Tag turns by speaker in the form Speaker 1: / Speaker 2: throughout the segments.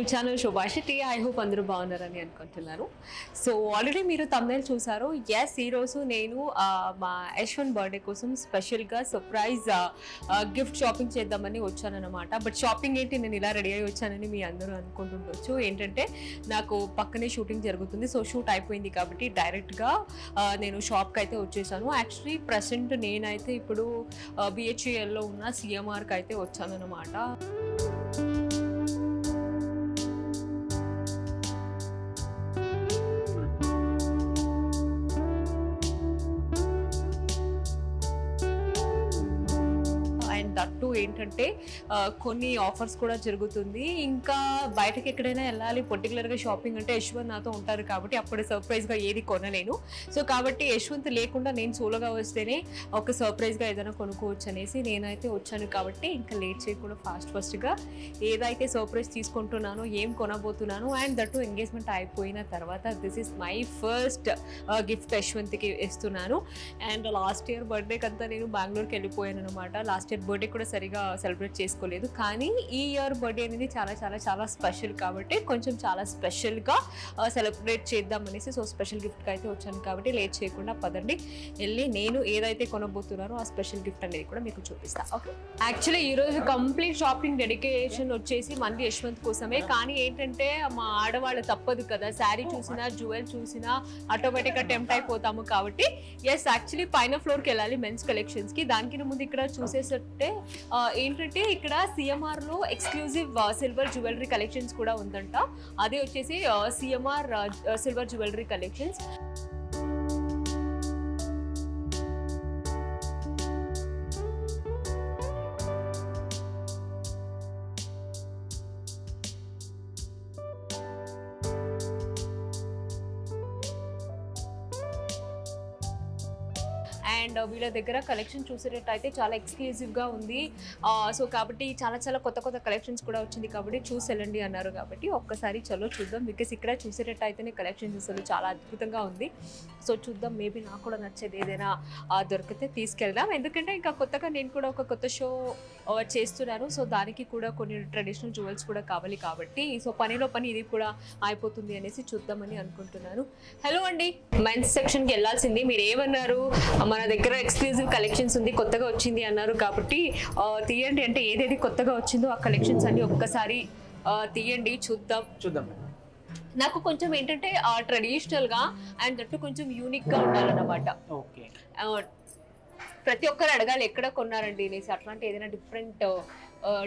Speaker 1: YouTube channel శుభాషిటి. I hope అందరూ బాగున్నారని అనుకుంటున్నాను. సో ఆల్రెడీ మీరు తమ్నైల్ చూసారు. ఎస్, ఈరోజు నేను మా యశ్వంత్ బర్త్డే కోసం స్పెషల్గా సర్ప్రైజ్ గిఫ్ట్ షాపింగ్ చేద్దామని వచ్చానన్నమాట. బట్ షాపింగ్ ఏంటి, నేను ఇలా రెడీ అయ్యి వచ్చానని మీ అందరూ అనుకుంటుండొచ్చు. ఏంటంటే నాకు పక్కనే షూటింగ్ జరుగుతుంది. సో షూట్ అయిపోయింది కాబట్టి డైరెక్ట్గా నేను షాప్కి అయితే వచ్చేసాను. యాక్చువల్లీ ప్రజెంట్ నేనైతే ఇప్పుడు బిహెచ్ఈఎల్లో ఉన్న సిఎంఆర్కి అయితే వచ్చానన్నమాట. దట్టు ఏంటంటే కొన్ని ఆఫర్స్ కూడా జరుగుతుంది. ఇంకా బయటకి ఎక్కడైనా వెళ్ళాలి పర్టికులర్గా షాపింగ్ అంటే యశ్వంత్ నాతో ఉంటారు కాబట్టి అప్పుడు సర్ప్రైజ్గా ఏది కొనలేను. సో కాబట్టి యశ్వంత్ లేకుండా నేను సోలోగా వస్తేనే ఒక సర్ప్రైజ్గా ఏదైనా కొనుక్కోవచ్చు అనేసి నేనైతే వచ్చాను. కాబట్టి ఇంకా లేట్ చేయకుండా ఫాస్ట్గా ఏదైతే సర్ప్రైజ్ తీసుకుంటున్నానో, ఏం కొనబోతున్నాను, అండ్ దట్టు ఎంగేజ్మెంట్ అయిపోయిన తర్వాత this is my first gift యశ్వంత్కి ఇస్తున్నాను. అండ్ లాస్ట్ ఇయర్ బర్త్డేకి అంతా నేను బెంగళూరుకి వెళ్ళిపోయాను అనమాట. లాస్ట్ ఇయర్ బర్త్డే కూడా సరిగా సెలబ్రేట్ చేసుకోలేదు. కానీ ఈ ఇయర్ బర్త్డే అనేది చాలా చాలా చాలా స్పెషల్ కాబట్టి కొంచెం చాలా స్పెషల్గా సెలబ్రేట్ చేద్దాం అనేసి సో స్పెషల్ గిఫ్ట్కి అయితే వచ్చాను. కాబట్టి లేట్ చేయకుండా పదండి వెళ్ళి నేను ఏదైతే కొనబోతున్నానో ఆ స్పెషల్ గిఫ్ట్ అనేది కూడా మీకు చూపిస్తా. ఓకే, యాక్చువల్లీ ఈరోజు కంప్లీట్ షాపింగ్ డెడికేషన్ వచ్చేసి మంది యశ్వంత్ కోసమే. కానీ ఏంటంటే మా ఆడవాళ్ళు తప్పదు కదా, శారీ చూసినా జ్యువెల్ చూసినా ఆటోమేటిక్గా టెంప్ట్ అయిపోతాము. కాబట్టి ఎస్, యాక్చువల్లీ పైన ఫ్లోర్కి వెళ్ళాలి మెన్స్ కలెక్షన్స్కి. దానికి ముందు ఇక్కడ చూసేసట్టే ఏంటంటే ఇక్కడ సిఎంఆర్ లో ఎక్స్క్లూజివ్ సిల్వర్ జ్యువెలరీ కలెక్షన్స్ కూడా ఉందంట. అదే వచ్చేసి CMR silver jewellery collections. And వీళ్ళ దగ్గర కలెక్షన్ చూసేటట్టయితే చాలా ఎక్స్క్లూజివ్గా ఉంది. సో కాబట్టి చాలా చాలా కొత్త కొత్త కలెక్షన్స్ కూడా వచ్చింది కాబట్టి చూసి వెళ్ళండి అన్నారు. కాబట్టి ఒక్కసారి చలో చూద్దాం. బికాస్ ఇక్కడ చూసేటట్టయితేనే కలెక్షన్స్ అసలు చాలా అద్భుతంగా ఉంది. సో చూద్దాం, మేబీ నాకు కూడా నచ్చేది ఏదైనా దొరికితే తీసుకెళ్దాం. ఎందుకంటే ఇంకా కొత్తగా నేను కూడా ఒక కొత్త షో చేస్తున్నాను. సో దానికి కూడా కొన్ని ట్రెడిషనల్ జ్యువెల్స్ కూడా కావాలి కాబట్టి సో పనిలో పని ఇది కూడా అయిపోతుంది అనేసి చూద్దామని అనుకుంటున్నాను. హలో అండి, మెన్స్ సెక్షన్కి వెళ్ళాల్సింది. మీరు ఏమన్నారు, మన దగ్గర ఎక్స్క్లూజివ్ కలెక్షన్స్ ఉంది, కొత్తగా వచ్చింది అన్నారు. కాబట్టి తీయండి, అంటే ఏదేది కొత్తగా వచ్చిందో ఆ కలెక్షన్స్ అన్ని ఒక్కసారి తీయండి, చూద్దాం. నాకు కొంచెం ఏంటంటే ట్రెడిషనల్ గా అండ్ దట్టు కొంచెం యూనిక్ గా ఉండాలన్నమాట. ప్రతి ఒక్కరు అడగాలి ఎక్కడ కొన్నారండి అనేసి. అట్లాంటి ఏదైనా డిఫరెంట్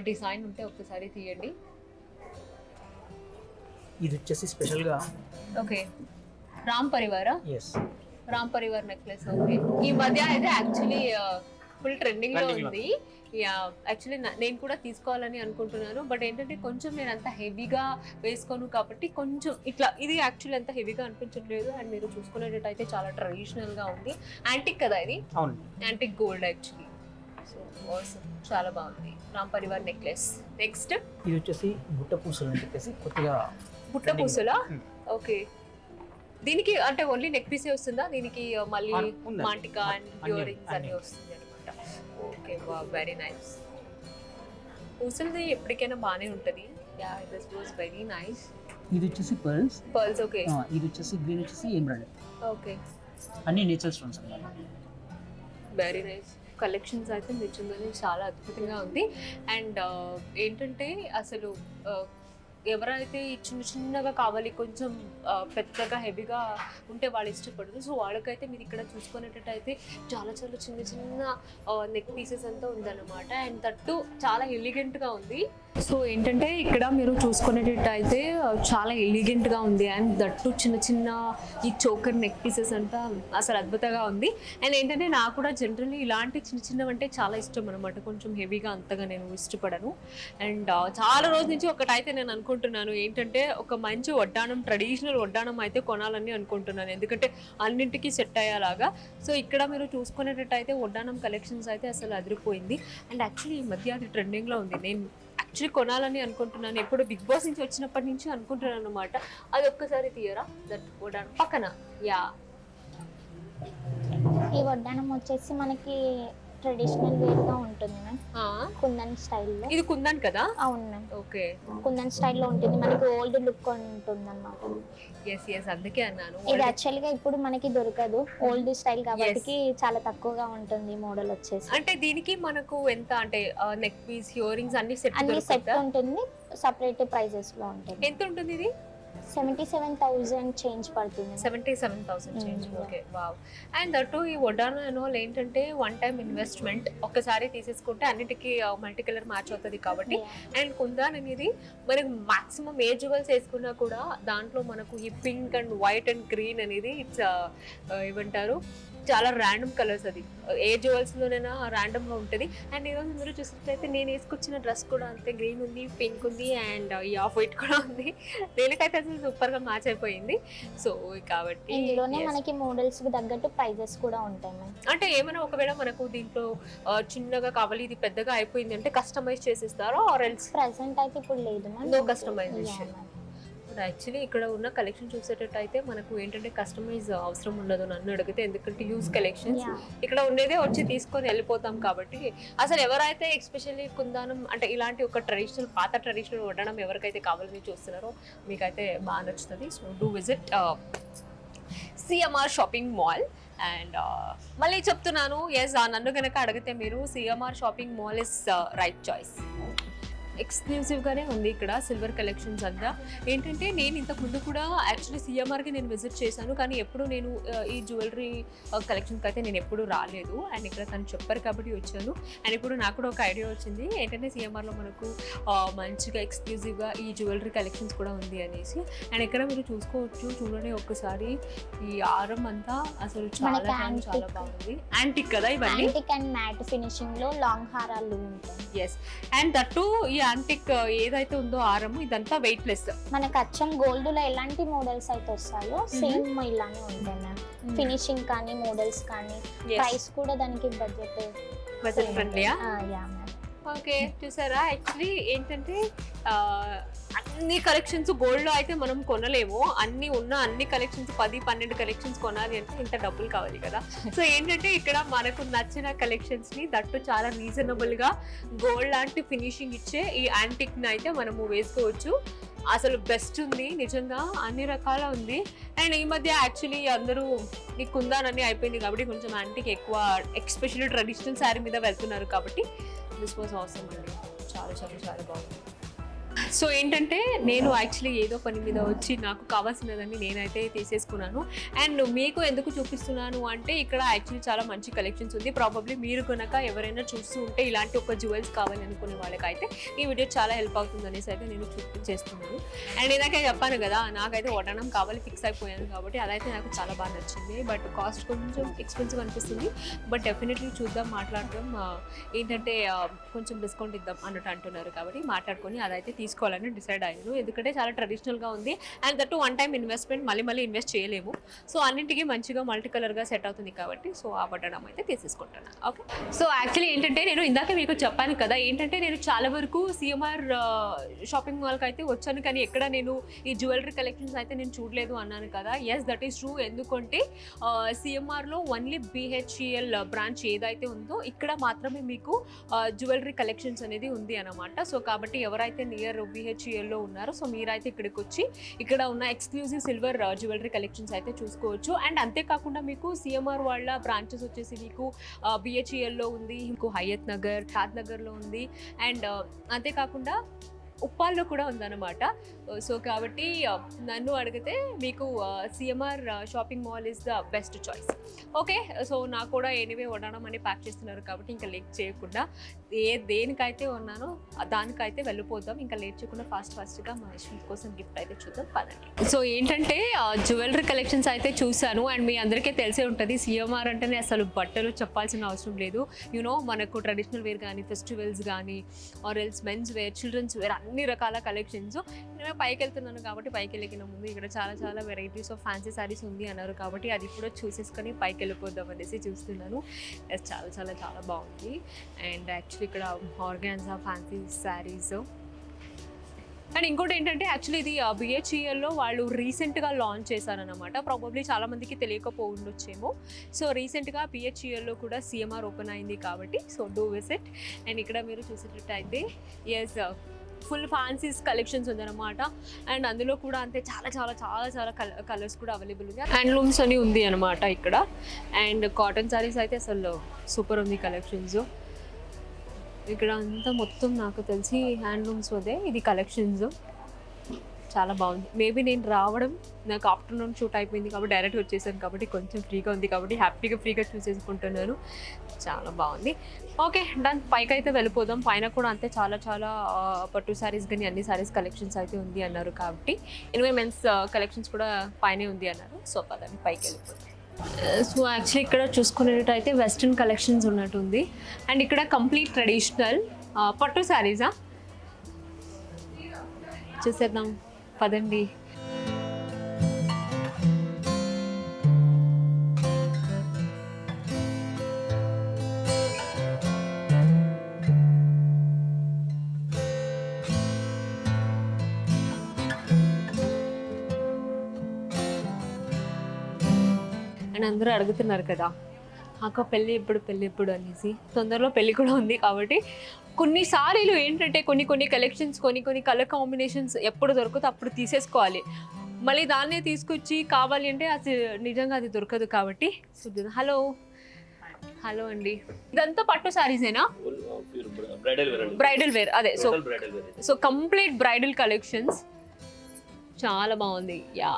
Speaker 1: డిజైన్ ఉంటే ఒక్కసారి తీయండి.
Speaker 2: ఇది వచ్చేసి స్పెషల్ గా
Speaker 1: ఓకే, రామ్ పరివారా? రామ్ పరివార్ నెక్లెస్. ఓకే, ఈ మధ్య అయితే యాక్చువల్లీ ఫుల్ ట్రెండింగ్ లో ఉంది. యాక్చువల్లీ నేను కూడా తీసుకోవాలని అనుకుంటున్నాను. బట్ ఏంటంటే కొంచెం నేను అంత హెవీగా వేసుకోను కాబట్టి కొంచెం ఇట్లా ఇది యాక్చువల్లీ అంత హెవీగా అనిపించట్లేదు. అండ్ మీరు చూసుకునేటట్టు అయితే చాలా ట్రెడిషనల్ గా ఉంది. యాంటిక్ కదా ఇది? Antique gold actually. సో చాలా బాగుంది రామ్ పరివార్ నెక్లెస్. నెక్స్ట్
Speaker 2: ఇది వచ్చేసి బుట్ట పూసలు అని చెప్పేసి కొత్తగా.
Speaker 1: బుట్ట పూసలా? ఓకే, దీనికి అంటే ఓన్లీ నెక్ పీసే వస్తుందా? దీనికి మళ్ళీ మాంటికా అండ్ ఇయర్ రింగ్స్ అన్ని వస్తుంది అనమాట. Okay, very nice. పూసలది ఎప్పటికైనా బాగానే ఉంటుంది. Yeah, this was very nice.
Speaker 2: ఇది వచ్చేసి పర్ల్స్.
Speaker 1: ఓకే,
Speaker 2: ఇది వచ్చేసి గ్రీన్ వచ్చేసి ఎమరాల్డ్.
Speaker 1: ఓకే,
Speaker 2: అన్ని నేచురల్ స్టోన్స్ అన్నమాట.
Speaker 1: Very nice. కలెక్షన్స్ అయితే నిజంగానే చాలా అద్భుతంగా ఉంది. అండ్ ఏంటంటే అసలు ఎవరైతే చిన్న చిన్నగా కావాలి, కొంచెం పెద్దగా హెవీగా ఉంటే వాళ్ళు ఇష్టపడరు. సో వాళ్ళకైతే మీరు ఇక్కడ చూసుకునేటట్టయితే చాలా చాలా చిన్న చిన్న నెక్ పీసెస్ అంతా ఉందన్నమాట. అండ్ దట్టు చాలా ఎలిగెంట్గా ఉంది. సో ఏంటంటే ఇక్కడ మీరు చూసుకునేటట్టయితే చాలా ఎలిగెంట్గా ఉంది. అండ్ దట్టు చిన్న చిన్న ఈ చోకర్ నెక్ పీసెస్ అంతా అసలు అద్భుతంగా ఉంది. అండ్ ఏంటంటే నాకు కూడా జనరల్లీ ఇలాంటి చిన్న చిన్నవి అంటే చాలా ఇష్టం అనమాట. కొంచెం హెవీగా అంతగా నేను ఇష్టపడను. అండ్ చాలా రోజు నుంచి ఒకటైతే నేను అనుకుంటున్నాను, ఏంటంటే ఒక మంచి వడ్డానం, ట్రెడిషనల్ వడ్డానం అయితే కొనాలని అనుకుంటున్నాను. ఎందుకంటే అన్నింటికి సెట్ అయ్యేలాగా. సో ఇక్కడ మీరు చూసుకునేటట్టయితే వడ్డానం కలెక్షన్స్ అయితే అసలు అదిరిపోయింది. అండ్ యాక్చువల్లీ ఈ మధ్య అది ట్రెండింగ్లో ఉంది. నేను యాక్చువల్లీ కొనాలని అనుకుంటున్నాను. ఎప్పుడు బిగ్ బాస్ నుంచి వచ్చినప్పటి నుంచి అనుకుంటున్నాను అనమాట. అది ఒక్కసారి తీయరా, దట్ వడ్డానం పక్కన. యా,
Speaker 3: ఈ వడ్డానం వచ్చేసి మనకి ట్రెడిషనల్ వేర్ గా ఉంటుంది మ్యామ్, కుందన్ స్టైల్లో.
Speaker 1: ఇది కుందన్ కదా?
Speaker 3: అవును మ్యామ్,
Speaker 1: ఓకే.
Speaker 3: కుందన్ స్టైల్లో ఉంటుంది, మనకి ఓల్డ్ లుక్ ఉంటుంది అన్నమాట.
Speaker 1: ఎస్ అందుకే అన్నాను.
Speaker 3: ఇది యాక్చువల్ గా ఇప్పుడు మనకి దొరకదు, ఓల్డ్ స్టైల్ కాబట్టి చాలా తక్కువగా ఉంటుంది మోడల్ వచ్చేసి.
Speaker 1: అంటే దీనికి మనకు ఎంత అంటే నెక్ పీస్, ఇయర్ రింగ్స్ అన్ని సెట్
Speaker 3: అన్ని సెట్ ఉంటుంది, సపరేట్ ప్రైజెస్ లో ఉంటుంది.
Speaker 1: ఎంత ఉంటుంది ఇది?
Speaker 3: 77,000 చేంజ్ పడుతుంది.
Speaker 1: 77,000 change. Okay, wow. And that ఈ వడ్డాన అండ్ ఆల్ ఏంటంటే వన్ టైం ఇన్వెస్ట్మెంట్, ఒక్కసారి తీసేసుకుంటే అన్నిటికీ మల్టీ కలర్ మ్యాచ్ అవుతుంది కాబట్టి. అండ్ కుందాన్ అనేది మనకి మాక్సిమం ఏ జ్యువెల్స్ వేసుకున్నా కూడా దాంట్లో మనకు ఈ pink and white and green అనేది ఇట్స్ ఏమంటారు చాలా ర్యాండమ్ కలర్స్. అది ఏ జ్యువెల్స్లోనైనా ర్యాండమ్గా ఉంటుంది. అండ్ ఈరోజు మీరు చూసినట్లయితే నేను వేసుకొచ్చిన డ్రెస్ కూడా అంతే, గ్రీన్ ఉంది, పింక్ ఉంది అండ్ ఈ ఆఫ్ వైట్ కూడా ఉంది. దేనికైతే అసలు సూపర్గా మ్యాచ్ అయిపోయింది. సో కాబట్టి
Speaker 3: ఇందులోనే మనకి మోడల్స్ తగ్గట్టు ప్రైజెస్ కూడా ఉంటాయి మ్యామ్.
Speaker 1: అంటే ఏమైనా ఒకవేళ మనకు దీంట్లో చిన్నగా కావాలి, ఇది పెద్దగా అయిపోయింది అంటే కస్టమైజ్ చేసిస్తారా? ఆర్ ఎల్స్
Speaker 3: ప్రెసెంట్ అయితే ఇప్పుడు లేదు మ్యామ్,
Speaker 1: నో కస్టమైజేషన్. యాక్చువల్లీ ఇక్కడ ఉన్న కలెక్షన్ చూసేటట్టయితే మనకు ఏంటంటే కస్టమైజ్ అవసరం ఉండదు నన్ను అడిగితే, ఎందుకంటే యూజ్ కలెక్షన్స్ ఇక్కడ ఉండేదే వచ్చి తీసుకొని వెళ్ళిపోతాం కాబట్టి. అసలు ఎవరైతే ఎస్పెషల్లీ కుందానం అంటే ఇలాంటి ఒక ట్రెడిషనల్ పాత ట్రెడిషనల్ వడడం ఎవరికైతే కావాలని చూస్తున్నారో మీకైతే బాగా నచ్చుతుంది. So do visit CMR shopping mall. And మళ్ళీ చెప్తున్నాను, ఎస్ నన్ను కనుక అడిగితే మీరు CMR shopping mall is right choice. ఎక్స్క్లూజివ్గానే ఉంది ఇక్కడ సిల్వర్ కలెక్షన్స్ అంతా. ఏంటంటే నేను ఇంతకు ముందు కూడా యాక్చువల్లీ సిఎంఆర్కి నేను విజిట్ చేశాను, కానీ ఎప్పుడు నేను ఈ జ్యువెలరీ కలెక్షన్కి అయితే నేను ఎప్పుడు రాలేదు. అండ్ ఇక్కడ తను చెప్పారు కాబట్టి వచ్చాను. అండ్ ఇప్పుడు నాకు కూడా ఒక ఐడియా వచ్చింది ఏంటంటే సిఎంఆర్లో మనకు మంచిగా ఎక్స్క్లూజివ్గా ఈ జ్యువెలరీ కలెక్షన్స్ కూడా ఉంది అనేసి. అండ్ ఇక్కడ మీరు చూసుకోవచ్చు, చూడండి ఒక్కసారి ఈ ఆరం అంతా అసలు చాలా చాలా బాగుంది. యాంటిక్ కదా ఇవన్నీ,
Speaker 3: యాంటిక్ అండ్ మ్యాట్ ఫినిషింగ్ లో లాంగ్ హారాలు ఉంటాయి.
Speaker 1: ఎస్. అండ్ దట్టు ఈ యాంటిక్ ఏదైతే ఉందో ఆరము ఇదంతా వెయిట్ లెస్.
Speaker 3: మనకు అచ్చం గోల్డ్ లో ఎలాంటి మోడల్స్ అయితే వస్తాయో సేమ్ ఇలానే ఉంటాయి మ్యామ్. ఫినిషింగ్ కానీ మోడల్స్ కానీ ప్రైస్ కూడా దానికి బడ్జెట్
Speaker 1: ఫ్రెండ్లీయా?
Speaker 3: Yeah ma'am.
Speaker 1: ఓకే, చూసారా యాక్చువల్లీ ఏంటంటే అన్ని కలెక్షన్స్ గోల్డ్లో అయితే మనం కొనలేము. అన్ని కలెక్షన్స్ 10-12 కలెక్షన్స్ కొనాలి అంటే ఇంత డబ్బులు కావాలి కదా. సో ఏంటంటే ఇక్కడ మనకు నచ్చిన కలెక్షన్స్ని దట్టు చాలా రీజనబుల్గా గోల్డ్ లాంటి ఫినిషింగ్ ఇచ్చే ఈ యాంటిక్ని అయితే మనము వేసుకోవచ్చు. అసలు బెస్ట్ ఉంది నిజంగా, అన్ని రకాల ఉంది. అండ్ ఈ మధ్య యాక్చువల్లీ అందరూ ఈ కుందానన్నీ అయిపోయింది కాబట్టి కొంచెం యాంటిక్ ఎక్కువ, ఎస్పెషల్లీ ట్రెడిషనల్ శారీ మీద వెళ్తున్నారు కాబట్టి దిస్ వాజ్ ఆసమ్ అండి. చాలా చాలా చాలా బాగుంది. సో ఏంటంటే నేను యాక్చువల్లీ ఏదో పని మీద వచ్చి నాకు కావాల్సినదని నేనైతే తీసేసుకున్నాను. అండ్ మీకు ఎందుకు చూపిస్తున్నాను అంటే ఇక్కడ యాక్చువల్లీ చాలా మంచి కలెక్షన్స్ ఉంది. ప్రాబబ్లీ మీరు కనుక ఎవరైనా చూస్తూ ఉంటే ఇలాంటి ఒక జ్యువెల్స్ కావాలి అనుకునే వాళ్ళకైతే ఈ వీడియో చాలా హెల్ప్ అవుతుంది అనేసి అయితే నేను చూపించేస్తున్నాను. అండ్ ఇలాగే చెప్పాను కదా, నాకైతే వడనం కావాలి ఫిక్స్ అయిపోయాను కాబట్టి అదైతే నాకు చాలా బాగా నచ్చింది. బట్ కాస్ట్ కొంచెం ఎక్స్పెన్సివ్ అనిపిస్తుంది. బట్ డెఫినెట్లీ చూద్దాం, మాట్లాడదాం, ఏంటంటే కొంచెం డిస్కౌంట్ ఇద్దాం అన్నట్టు అంటున్నారు కాబట్టి మాట్లాడుకొని అదైతే తీసుకోవాలని డిసైడ్ అయ్యాను. ఎందుకంటే చాలా ట్రెడిషనల్గా ఉంది. And that one time investment, మళ్ళీ ఇన్వెస్ట్ చేయలేము. సో అన్నింటికి మంచిగా మల్టీ కలర్గా సెట్ అవుతుంది కాబట్టి సో ఆ పట్టడం అయితే తీసేసుకుంటున్నాను. ఓకే, సో యాక్చువల్లీ ఏంటంటే నేను ఇందాక మీకు చెప్పాను కదా, ఏంటంటే నేను చాలా వరకు సిఎంఆర్ షాపింగ్ మాల్కి అయితే వచ్చాను కానీ ఎక్కడ నేను ఈ జ్యువెలరీ కలెక్షన్స్ అయితే నేను చూడలేదు అన్నాను కదా. Yes, that is true. ఎందుకంటే సిఎంఆర్లో ఓన్లీ బిహెచ్ఈఎల్ బ్రాంచ్ ఏదైతే ఉందో ఇక్కడ మాత్రమే మీకు జ్యువెలరీ కలెక్షన్స్ అనేది ఉంది అన్నమాట. సో కాబట్టి ఎవరైతే నియర్ బిహెచ్ఈఎల్లో ఉన్నారో సో మీరైతే ఇక్కడికి వచ్చి ఇక్కడ ఉన్న ఎక్స్క్లూజివ్ సిల్వర్ జ్యువెలరీ కలెక్షన్స్ అయితే చూసుకోవచ్చు. అండ్ అంతేకాకుండా మీకు సిఎంఆర్ వాళ్ళ బ్రాంచెస్ వచ్చేసి మీకు బిహెచ్ఈఎల్లో ఉంది, మీకు హయత్ నగర్, షాద్ నగర్లో ఉంది, అండ్ అంతేకాకుండా ఉప్పాల్లో కూడా ఉందన్నమాట. సో కాబట్టి నన్ను అడిగితే మీకు CMR shopping mall is the best choice. Okay, so నాకు కూడా ఎనీవే వడడం అని ప్యాక్ చేస్తున్నారు కాబట్టి ఇంకా లేట్ చేయకుండా దేనికైతే ఉన్నానో దానికైతే వెళ్ళిపోదాం. ఇంకా లేట్ చేయకుండా ఫాస్ట్గా మా యశ్వంత్ కోసం గిఫ్ట్ అయితే చూద్దాం పదండి. సో ఏంటంటే జ్యువెలరీ కలెక్షన్స్ అయితే చూసాను. అండ్ మీ అందరికీ తెలిసే ఉంటుంది సిఎంఆర్ అంటేనే అసలు బట్టలు చెప్పాల్సిన అవసరం లేదు. యూనో మనకు ట్రెడిషనల్ వేర్ కానీ, ఫెస్టివల్స్ కానీ, or else men's wear, children's wear, అన్ని రకాల కలెక్షన్స్. నేను పైకి వెళ్తున్నాను కాబట్టి పైకి వెళ్ళిన ముందు ఇక్కడ చాలా వెరైటీస్ ఆఫ్ ఫ్యాన్సీ శారీస్ ఉంది అన్నారు కాబట్టి అది కూడా చూసేసుకొని పైకి వెళ్ళిపోద్దాం అనేసి చూస్తున్నాను. చాలా బాగుంది. అండ్ యాక్చువల్లీ ఇక్కడ ఆర్గాన్జా ఫ్యాన్సీ శారీస్ అండ్ ఇంకోటి ఏంటంటే యాక్చువల్లీ ఇది బిహెచ్ఈఎల్లో వాళ్ళు రీసెంట్గా లాంచ్ చేశారనమాట. ప్రాబబ్లీ చాలా మందికి తెలియకపో ఉండొచ్చేమో. సో రీసెంట్గా బిహెచ్ఈఎల్లో కూడా సిఎంఆర్ ఓపెన్ అయింది కాబట్టి సో డూ విజిట్. అండ్ ఇక్కడ మీరు చూసేటట్టయితే ఎస్ ఫుల్ ఫ్యాన్సీస్ కలెక్షన్స్ ఉందన్నమాట. అండ్ అందులో కూడా అంతే చాలా చాలా చాలా చాలా కలర్స్ కూడా అవైలబుల్ ఉంది. హ్యాండ్లూమ్స్ అని ఉంది అనమాట ఇక్కడ. అండ్ కాటన్ శారీస్ అయితే అసలు సూపర్ ఉంది కలెక్షన్స్. ఇక్కడ అంతా మొత్తం నాకు తెలిసి హ్యాండ్లూమ్స్ అదే ఇది కలెక్షన్స్ చాలా బాగుంది. మేబీ నేను రావడం నాకు ఆఫ్టర్నూన్ షూట్ అయిపోయింది కాబట్టి డైరెక్ట్ వచ్చేసాను కాబట్టి కొంచెం ఫ్రీగా ఉంది కాబట్టి హ్యాపీగా ఫ్రీగా చూసేసుకుంటున్నాను. చాలా బాగుంది. ఓకే డన్, పైకి అయితే వెళ్ళిపోదాం. పైన కూడా అంతే చాలా చాలా పట్టు శారీస్ కానీ అన్ని శారీస్ కలెక్షన్స్ అయితే ఉంది అన్నారు కాబట్టి ఎనివే మెన్స్ కలెక్షన్స్ కూడా పైనే ఉంది అన్నారు. సో పదండి పైకి వెళ్ళిపోతాం. సో యాక్చువల్లీ ఇక్కడ చూసుకునేటైతే వెస్ట్రన్ కలెక్షన్స్ ఉన్నట్టుంది. అండ్ ఇక్కడ కంప్లీట్ ట్రెడిషనల్ పట్టు శారీసా చూసేద్దాం పదండి. అండ్ అందరూ అడుగుతున్నారు కదా అక్క పెళ్ళి ఎప్పుడు అనేసి. తొందరలో పెళ్ళి కూడా ఉంది కాబట్టి కొన్ని సారీలు ఏంటంటే కొన్ని కలెక్షన్స్ కొన్ని కలర్ కాంబినేషన్స్ ఎప్పుడు దొరుకుతుందో అప్పుడు తీసేసుకోవాలి. మళ్ళీ దాన్నే తీసుకొచ్చి కావాలి అంటే అది నిజంగా అది దొరకదు కాబట్టి. హలో అండి, ఇదంతా పట్టు శారీసేనా? బ్రైడల్ వేర్ అదే. సో కంప్లీట్ బ్రైడల్ కలెక్షన్స్ చాలా బాగుంది. యా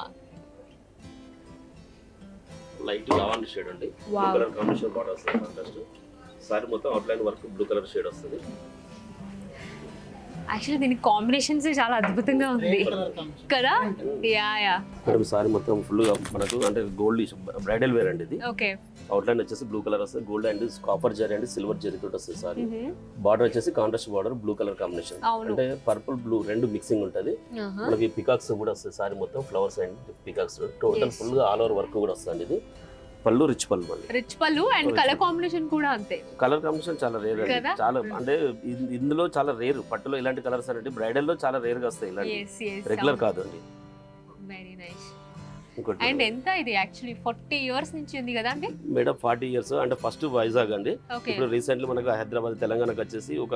Speaker 4: లైట్ లావెండర్ షేడ్ అండి. బ్లూ కలర్ కాంబినేషన్ బార్డర్ వస్తుంది. కాంట్రాస్ట్ సారీ మొత్తం outline work blue colour shade వస్తుంది.
Speaker 1: యాక్చువల్లీ దీని కాంబినేషన్స్ చాలా అద్భుతంగా ఉంది కదా. యా
Speaker 4: మేడం సారీ మొత్తం ఫుల్ గా మనకు అంటే గోల్డ్ బ్రైడల్ వేర్ అండి ఇది.
Speaker 1: ఓకే
Speaker 4: అవుట్లైన్ వచ్చేసి బ్లూ కలర్ వస్తుంది. Gold and copper zari and silver zari తోటి వస్తుంది సారీ. బార్డర్ వచ్చేసి contrast border blue colour combination అంటే పర్పుల్ బ్లూ రెండు మిక్సింగ్ ఉంటుంది. మనకి పికాక్స్ కూడా వస్తుంది సారీ మొత్తం flowers and peacocks total full గా ఆల్ ఓవర్ వర్క్ కూడా వస్తుంది. ఇది పళ్ళు రిచ్ పళ్ళు అండ్ కలర్ కాంబినేషన్ కూడా అంతే. కలర్ కాంబినేషన్ చాలా రేర్ అండి. చాలా అంటే ఇందులో చాలా రేర్. పట్టులో ఇలాంటి కలర్స్ అంటే బ్రైడల్ లో చాలా రేర్ గా వస్తాయి. ఇలాంటి రెగ్యులర్ కాదు అండి.
Speaker 1: Very nice. అండ్ ఎంత ఇది యాక్చువల్లీ 40 years నుంచి ఉంది కదా అండి
Speaker 4: మేడం? 40 years అంటే ఫస్ట్ వైజాగ్ అండి. ఇప్పుడు రీసెంట్లీ మనకు హైదరాబాద్ తెలంగాణకి వచ్చేసి ఒక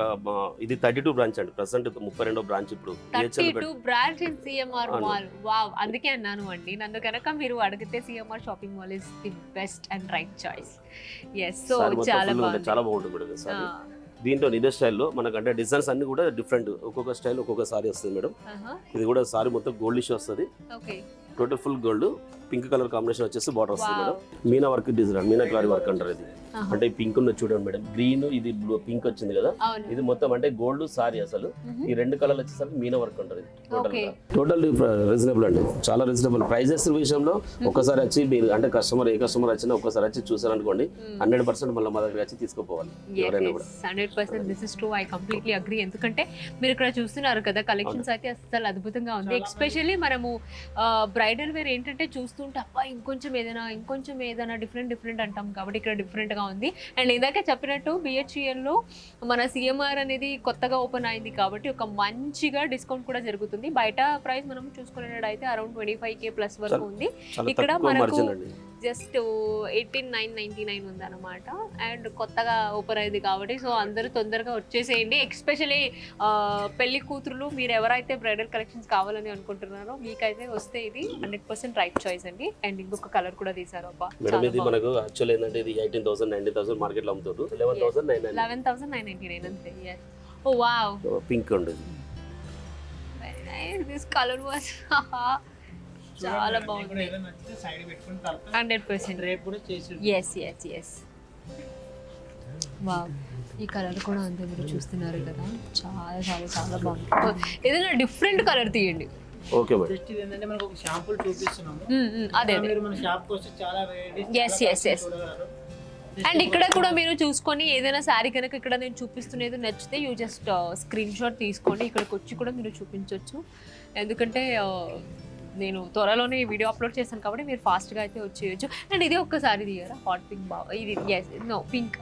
Speaker 4: ఇది 32 బ్రాంచ్ అండి. ప్రెసెంట్ 32వ బ్రాంచ్ ఇప్పుడు
Speaker 1: 32 branch in CMR mall. Wow, అందుకే అన్నాను అండి. నన్ను కనుక మీరు అడిగితే CMR shopping mall is the best and right choice. yes so చాలా
Speaker 4: బాగుంటుంది మేడం సారీ. దీంట్లో ఇదే స్టైల్లో మనకు అంటే డిజైన్స్ అన్ని కూడా డిఫరెంట్. ఒక్కొక్క స్టైల్ ఒక్కొక్క సారీ వస్తుంది మేడం. ఇది కూడా సారీ మొత్తం గోల్డిష్ వస్తుంది. Total full gold pink colour combination వచ్చేసి బార్డర్ వస్తుంది madam. Meena work design meenakari work అంటారు ఇది. అంటే పింక్ ఉన్న చూడండి మేడం, గ్రీన్ ఇది బ్లూ పింక్ వచ్చింది కదా. ఇది మొత్తం అంటే గోల్డ్ సారీ అసలు. ఈ రెండు కలర్లు వచ్చేసరికి మీనా వర్క్ అంటారు. టోటల్ రీజనబుల్ అండి, చాలా రీజనబుల్. ప్రైజెస్ విషయంలో ఒక్కసారి వచ్చి మీరు అంటే ఏ కస్టమర్ వచ్చినా ఒక్కసారి వచ్చి చూసారనుకోండి 100% మళ్ళీ మా దగ్గర వచ్చి తీసుకుపోవాలి ఎవరైనా కూడా.
Speaker 1: 100% this is true. I completely agree. ఎందుకంటే మీరు ఇక్కడ చూస్తున్నారు కదా కలెక్షన్స్ అయితే అసలు అద్భుతంగా ఉంది. ఎస్పెషల్లీ మనము బ్రైడల్ వేర్ ఏంటంటే చూస్తుంటే అబ్బా ఇంకొంచెం ఏదైనా డిఫరెంట్ అంటాం కాబట్టి ఇక్కడ డిఫరెంట్ గా ఉంది. అండ్ ఇందాక చెప్పినట్టు బిహెచ్ఈఎల్లో మన సిఎంఆర్ అనేది కొత్తగా ఓపెన్ అయింది కాబట్టి ఒక మంచిగా డిస్కౌంట్ కూడా జరుగుతుంది. బయట ప్రైస్ మనం చూసుకునేటైతే అరౌండ్ 25K ప్లస్ వరకు ఉంది. ఇక్కడ మనకు జస్ట్ 18,999 ఉంది అనమాట. అండ్ కొత్తగా ఓపెన్ అయింది కాబట్టి సో అందరూ తొందరగా వచ్చేసేయండి. ఎస్పెషల్లీ పెళ్లి కూతురులు మీరు ఎవరైతే బ్రైడల్ కలెక్షన్స్ కావాలని అనుకుంటున్నారో మీకైతే వస్తే ఇది 100% రైట్ చాయిస్ అండి. అండ్ ఇంకొక కలర్ కూడా తీసారు. అబ్బా
Speaker 4: మేడం ఇది మనకు యాక్చువల్ ఏంటంటే ఇది 18,000 19,000 మార్కెట్ లో అమ్ముతారు.
Speaker 1: 11,999 అంతే. ఓ వావ్,
Speaker 4: పింక్ ఉండేది.
Speaker 1: Very nice. This colour was చాలా బాగుంది. 100% yes వావ్. ఈ కలర్ కూడా అంతే మీరు చూస్తున్నారు కదా, చాలా చాలా చాలా బాగుంది. ఏదైనా డిఫరెంట్ కలర్ తీయండి.
Speaker 4: Okay madam.
Speaker 2: జస్ట్ ఇదేంటంటే మనకు ఒక షాంపూలు చూపిస్తున్నాము.
Speaker 1: అదే
Speaker 2: మీరు మన షాప్ కి వస్తే చాలా
Speaker 1: yes అండ్ ఇక్కడ కూడా మీరు చూసుకొని ఏదైనా శారీ కనుక ఇక్కడ నేను చూపిస్తున్నది నచ్చితే యూ జస్ట్ స్క్రీన్ షాట్ తీసుకోండి. ఇక్కడికి వచ్చి కూడా మీరు చూపించవచ్చు. ఎందుకంటే నేను త్వరలోనే వీడియో అప్లోడ్ చేశాను కాబట్టి మీరు ఫాస్ట్గా అయితే వచ్చేయచ్చు. అండ్ ఇది ఒక్కసారి తీయరా, హాట్ పింక్ బాగా ఇది. నో పింక్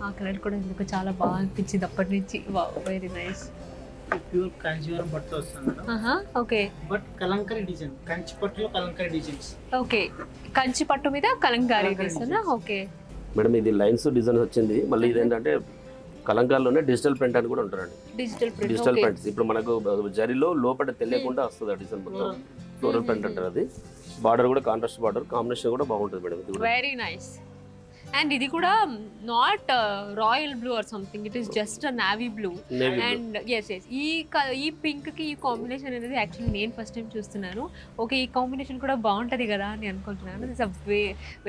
Speaker 1: ఆ కలర్ కూడా ఎందుకు చాలా బాగా అనిపించింది అప్పటి నుంచి. Very nice.
Speaker 2: ప్యూర్ కాంచీవరం పట్టు వస్తుంది madam.
Speaker 1: Okay.
Speaker 2: But kalamkari design, Kanchi పట్టులో కలంకరీ డిజైన్స్.
Speaker 1: ఓకే, కంచి పట్టు మీద కలంకారీ డిజైన్. ఓకే
Speaker 4: మేడం ఇది లైన్స్ డిజైన్ వచ్చింది. మళ్ళీ ఇదేంటంటే కలంకారీలోనే డిజిటల్ ప్రింట్ అని కూడా ఉంటారండి. డిజిటల్ ప్రింట్స్ ఇప్పుడు మనకు జరీలో లోపల తెలియకుండా వస్తుంది ఆ డిజైన్ మొత్తం. ఫ్లోరల్ ప్రింట్ అంటారు అది. బార్డర్ కూడా కాంట్రాస్ట్ బార్డర్, కాంబినేషన్ కూడా బాగుంటుంది మేడం. ఇది కూడా
Speaker 1: వెరీ నైస్. అండ్ ఇది కూడా not royal blue or something, it is just navy blue. And yes ఈ పింక్ కి ఈ కాంబినేషన్ అనేది యాక్చువల్లీ నేను ఫస్ట్ టైం చూస్తున్నాను. ఓకే, ఈ కాంబినేషన్ కూడా బాగుంటది కదా అని అనుకుంటున్నాను. It's a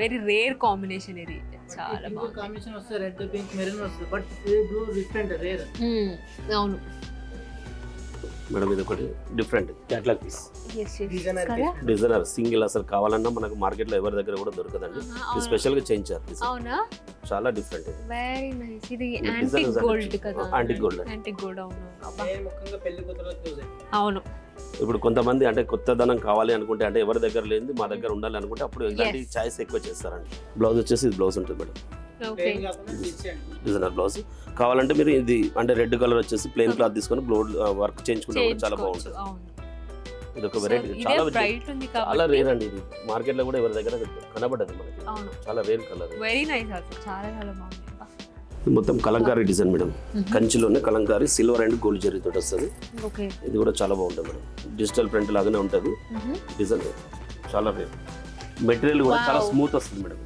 Speaker 1: very rare combination ఇది. చాలా బాగుంది.
Speaker 2: కాంబినేషన్ వస్తుంది, రెడ్ పింక్ మెరూన్ వస్తుంది. బట్ ఈ బ్లూ డిఫరెంట్, రేర్.
Speaker 1: అవును
Speaker 4: మేడం ఇది ఒకటి different catalogue piece.
Speaker 2: Designer
Speaker 4: single అసలు కావాలన్నా మనకు మార్కెట్ లో ఎవరి దగ్గర కూడా దొరకదండి. ఇది స్పెషల్ గా చేయించారు.
Speaker 1: అవునా,
Speaker 4: చాలా డిఫరెంట్.
Speaker 1: Very nice. ఇది యాంటిక్ గోల్డ్ కదా?
Speaker 4: Antique gold.
Speaker 2: ముఖ్యంగా పెళ్లి కూతురులకు యూజ్ అవుతుంది.
Speaker 1: అవును.
Speaker 4: ఇప్పుడు కొంతమంది అంటే కొత్తదనం కావాలి అనుకుంటే, అంటే ఎవరి దగ్గర లేనిది మా దగ్గర ఉండాలి అనుకుంటే అప్పుడు ఇలాంటి చాయిస్ ఎక్కువ చేస్తారండి. బ్లౌజ్ వచ్చేసి ఇది బ్లౌజ్ ఉంటుంది మేడం. డిజైనర్ బ్లౌజ్ కావాలంటే మీరు ఇది అంటే రెడ్ కలర్ వచ్చేసి ప్లెయిన్ క్లాత్ తీసుకొని బ్లౌజ్ వర్క్ చేయించుకుంటే కూడా చాలా బాగుంటుంది. ఇది ఒక వెరైటీ, చాలా రేర్ అండి. ఇది మార్కెట్ లో కూడా ఎవరి దగ్గర కనబడదు మనకి. చాలా రేర్ కలర్.
Speaker 1: Very nice. చాలా చాలా బాగుంది.
Speaker 4: మొత్తం కలంకారీ డిజైన్ మేడం. కంచిలోనే Kalamkari silver and gold zari తోటి వస్తుంది. ఇది కూడా చాలా బాగుంటుంది మేడం. డిజిటల్ ప్రింట్ లాగానే ఉంటుంది డిజైన్. చాలా రేర్. మెటీరియల్ కూడా చాలా స్మూత్ వస్తుంది మేడం.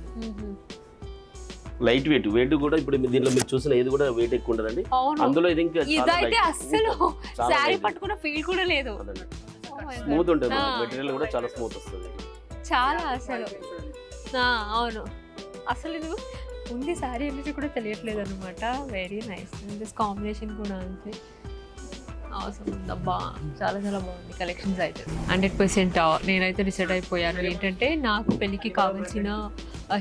Speaker 4: లైట్ వెయిట్ కూడా ఇప్పుడు దీంట్లో మీరు చూసిన ఇది కూడా వెయిట్ ఎక్కువ ఉండదండి. అందులో ఇది ఇంకా
Speaker 1: అసలు సారీ పట్టుకున్న ఫీల్ కూడా లేదు.
Speaker 4: స్మూత్ ఉంటుంది మెటీరియల్ కూడా చాలా స్మూత్ వస్తుంది.
Speaker 1: చాలా అసలు అవును, అసలు ఇది ఉంది సారీ అనేది కూడా తెలియట్లేదు అనమాట. Very nice. దిస్ కాంబినేషన్ కూడా అంతే అవసరం ఉందబ్బా. చాలా చాలా బాగుంది కలెక్షన్స్ అయితే. 100% నేనైతే డిసైడ్ అయిపోయాను ఏంటంటే నాకు పెళ్ళికి కావాల్సిన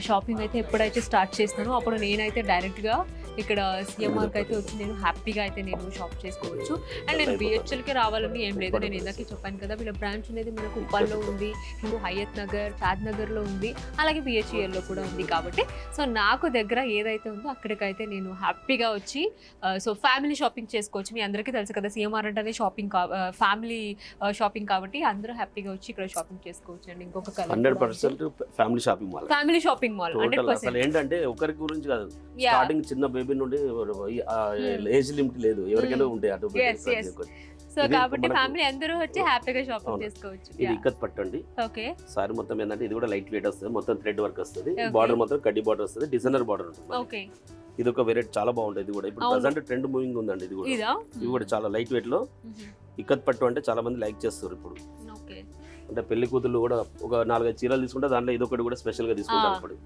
Speaker 1: షాపింగ్ అయితే ఎప్పుడైతే స్టార్ట్ చేస్తానో అప్పుడు నేనైతే డైరెక్ట్గా ఇక్కడ సిఎంఆర్కి అయితే వచ్చి నేను హ్యాపీగా అయితే నేను షాప్ చేసుకోవచ్చు. అండ్ నేను బిహెచ్ఎల్కి రావాలని ఏం లేదు. నేను ఇందాకే చెప్పాను కదా, వీళ్ళ బ్రాంచ్ అనేది మనకు ఉప్పల్లో ఉంది, హిందూ హయత్ నగర్, షాద్ నగర్లో ఉంది, అలాగే బిహెచ్ఎల్లో కూడా ఉంది. కాబట్టి సో నాకు దగ్గర ఏదైతే ఉందో అక్కడికైతే నేను హ్యాపీగా వచ్చి సో ఫ్యామిలీ షాపింగ్ చేసుకోవచ్చు. మీ అందరికీ తెలుసు కదా సిఎంఆర్ అంటేనే షాపింగ్ ఫ్యామిలీ షాపింగ్ కాబట్టి అందరూ హ్యాపీగా వచ్చి ఇక్కడ షాపింగ్ చేసుకోవచ్చు. అండ్ ఇంకొక
Speaker 4: 100% family shopping mall.
Speaker 1: Family shopping mall 100%.
Speaker 4: అసలు ఏంటంటే ఒకరి గురించి కాదు, స్టార్టింగ్ చిన్న బేబీ నుండి ఏజ్ లిమిట్ లేదు, ఎవరికైనా ఉంటాయి అటు.
Speaker 1: సో కాబట్టి ఫ్యామిలీ అందరూ వచ్చి హ్యాపీగా షాపింగ్ చేసుకోవచ్చు.
Speaker 4: ఇది ఇక్కత్ పట్టు అండి.
Speaker 1: ఓకే.
Speaker 4: సారీ మొత్తం ఏంటంటే ఇది కూడా లైట్ వెయిట్ వస్తుంది, మొత్తం థ్రెడ్ వర్క్ వస్తుంది. బార్డర్ మొత్తం కడ్డీ బార్డర్ వస్తుంది, డిజైనర్ బార్డర్ ఉంటుంది.
Speaker 1: ఓకే.
Speaker 4: ఇది ఒక వెరైటీ చాలా బాగుంటుంది. ఇది కూడా ఇప్పుడు ప్రెజెంట్ ట్రెండ్ మూవింగ్ ఉందండి. ఇది కూడా ఇది కూడా చాలా లైట్ వెయిట్ లో ఇక్కత్ పట్టు అంటే చాలా మంది లైక్ చేస్తారు ఇప్పుడు. అంటే పెళ్లి కూతుళ్ళు కూడా ఒక 4-5 చీరలు తీసుకుంటే దాంట్లో ఇదొకటి కూడా స్పెషల్ గా తీసుకుంటారు. ఇప్పుడు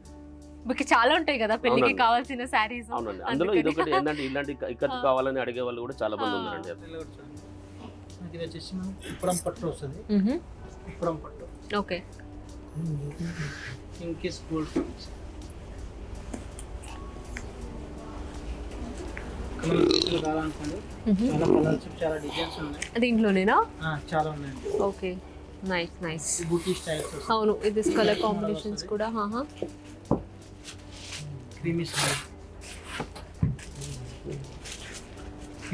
Speaker 1: మీకు చాలా ఉంటాయి కదా పెళ్లికి కావాల్సిన సారీస్.
Speaker 4: అవునండి, అందులో ఇదొకటి ఏంటంటే ఇలాంటి ఇక్కత్ కావాలని అడిగే వాళ్ళు కూడా చాలా మంది ఉన్నారండి.
Speaker 2: ఇది వచ్చేసి ఉప్పరం పట్టు వస్తుంది. ఉప్పరం పట్టు.
Speaker 1: ఓకే.
Speaker 2: ఇంకిస్ గోల్డ్ కావాలనుకోండి. చాలా కలర్స్, చాలా డిజైన్స్ ఉన్నాయి
Speaker 1: దీంట్లోనేనా?
Speaker 2: చాలా ఉన్నాయండి.
Speaker 1: Okay, nice nice.
Speaker 2: Buti styles.
Speaker 1: అవును, ఇది కలర్ కాంబినేషన్స్ కూడా
Speaker 2: క్రీమీ స్టైల్.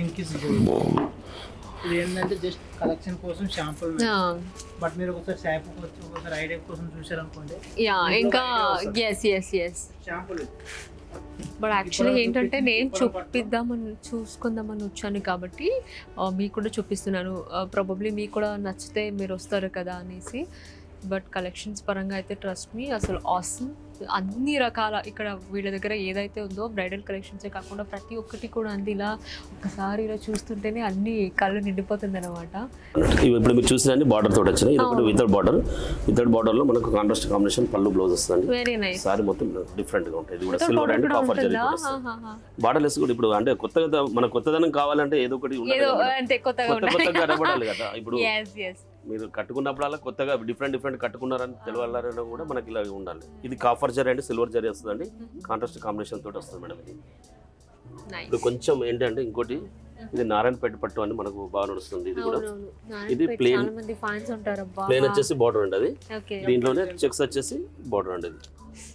Speaker 2: ఇంకిస్ గోల్డ్. ఇది ఏంటంటే జస్ట్ కలెక్షన్ కోసం షాంపుల్. బట్ మీరు ఒకసారి షాంపూ కోసం, ఒకసారి ఐడియా కోసం చూసారనుకోండి.
Speaker 1: ఇంకా ఎస్
Speaker 2: షాంపుల్.
Speaker 1: బట్ యాక్చువల్లీ ఏంటంటే నేను చూసుకుందామని వచ్చాను కాబట్టి మీకు కూడా చూపిస్తున్నాను. ప్రాబబ్లీ మీకు కూడా నచ్చితే మీరు వస్తారు కదా అనేసి. బట్ కలెక్షన్స్ పరంగా అయితే ట్రస్ట్ మీ అసలు ఆసమ్. అన్ని రకాల ఇక్కడ వీళ్ళ దగ్గర ఏదైతే ఉందో బ్రైడల్ కలెక్షన్సే కాకుండా ప్రతి ఒక్కటి కూడా అంది. ఇలా ఒకసారి ఇలా చూస్తుంటేనే అన్ని కళ్ళు నిండిపోతుంది అనమాట.
Speaker 4: ఇప్పుడు మీరు చూసిన బార్డర్ తోటి వచ్చినాయి. ఇది ఒకటి వితౌట్ బార్డర్ లో మనకు కాంట్రాస్ట్ కాంబినేషన్ పళ్ళు బ్లౌజ్ వస్తుంది.
Speaker 1: Very nice.
Speaker 4: సారీ మొత్తం డిఫరెంట్ గా ఉంటుంది. ఇది కూడా silver and copper zari border less కూడా. ఇప్పుడు అంటే కొత్తగా మన కొత్తదనం కావాలంటే ఏదో ఒకటి కొత్తగా కనబడాలి కదా. ఇప్పుడు మీరు కట్టుకున్నప్పుడల్లా కొత్తగా డిఫరెంట్ కట్టుకున్నారని తెలియాలన్నా కూడా మనకి ఇలా ఉండాలి. ఇది copper zari and silver zari వస్తుందండి. కాంట్రాస్ట్ కాంబినేషన్ తోటి వస్తుంది మేడం. ఇది ఇప్పుడు కొంచెం ఏంటంటే ఇంకోటి ఇది నారాయణపేట పట్టు అని మనకు బాగా నడుస్తుంది. ఇది కూడా
Speaker 1: అవునవును.
Speaker 4: ఇది
Speaker 1: నారాయణపేట
Speaker 4: plain.
Speaker 1: చాలా మంది ఫ్యాన్స్ ఉంటారు అబ్బా.
Speaker 4: ప్లేన్ వచ్చేసి బార్డర్ అండి అది.
Speaker 1: ఓకే.
Speaker 4: దీంట్లోనే చెక్స్ వచ్చేసి బార్డర్ అండి.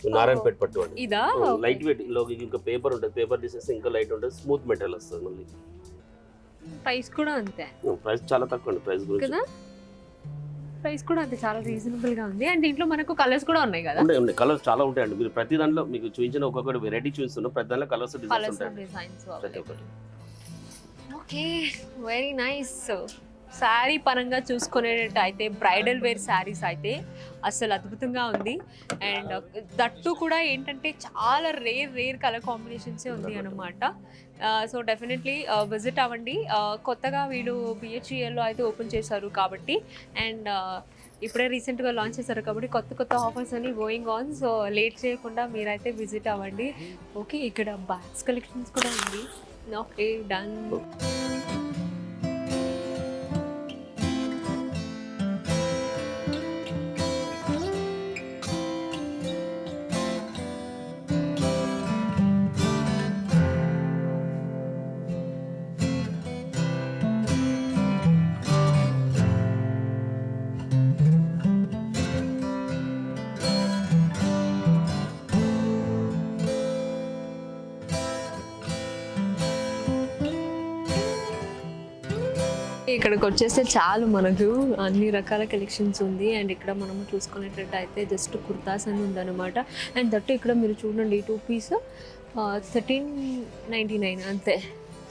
Speaker 4: ఇది నారాయణపేట పట్టు అండి.
Speaker 1: ఇదా?
Speaker 4: లైట్ వెయిట్ లో ఇంకా పేపర్ ఉంటుంది, పేపర్ తీసేసి ఇంకా లైట్ ఉంటుంది, స్మూత్ మెటీరియల్ వస్తుంది. మళ్ళీ
Speaker 1: ప్రైస్ కూడా అంతే
Speaker 4: ప్రైస్ చాలా తక్కువ అండి. ప్రైస్ గురించి
Speaker 1: కదా, ప్రైస్ కూడా అంతే, చాలా రీజనబుల్ గా ఉంది. అండ్ దీంట్లో మనకు కలర్స్ కూడా ఉన్నాయి కదా.
Speaker 4: ఉన్నాయి కలర్స్ చాలా ఉంటాయండి. మీరు ప్రతి దాంట్లో మీకు చూపించిన ఒక్కొక్కటి వెరైటీ చూపిస్తున్నాం, ప్రతి దాంట్లో కలర్స్ డిజైన్స్
Speaker 1: కలర్స్
Speaker 4: ఉంటాయండి
Speaker 1: డిజైన్స్.
Speaker 4: ప్రతి ఒక్కటి.
Speaker 1: Okay, very nice. శారీ పరంగా చూసుకునేటట్టు అయితే బ్రైడల్ వేర్ శారీస్ అయితే అసలు అద్భుతంగా ఉంది. అండ్ దట్టు కూడా ఏంటంటే చాలా రేర్ కలర్ కాంబినేషన్సే ఉంది అనమాట. సో డెఫినెట్లీ విజిట్ అవ్వండి. కొత్తగా వీళ్ళు బిహెచ్ఈఎల్లో అయితే ఓపెన్ చేశారు కాబట్టి, అండ్ ఇప్పుడే రీసెంట్గా లాంచ్ చేశారు కాబట్టి కొత్త ఆఫర్స్ అని గోయింగ్ ఆన్. సో లేట్ చేయకుండా మీరైతే విజిట్ అవ్వండి. ఓకే, ఇక్కడ బ్యాగ్స్ కలెక్షన్స్ కూడా ఉంది. Okay, done. ఇక్కడికి వచ్చేస్తే చాలు, మనకు అన్ని రకాల కలెక్షన్స్ ఉంది. అండ్ ఇక్కడ మనం చూసుకునేటట్టు అయితే జస్ట్ కుర్తాస్ అని ఉందన్నమాట. అండ్ దట్టు ఇక్కడ మీరు చూడండి, 2 పీస్ 1399 అంతే.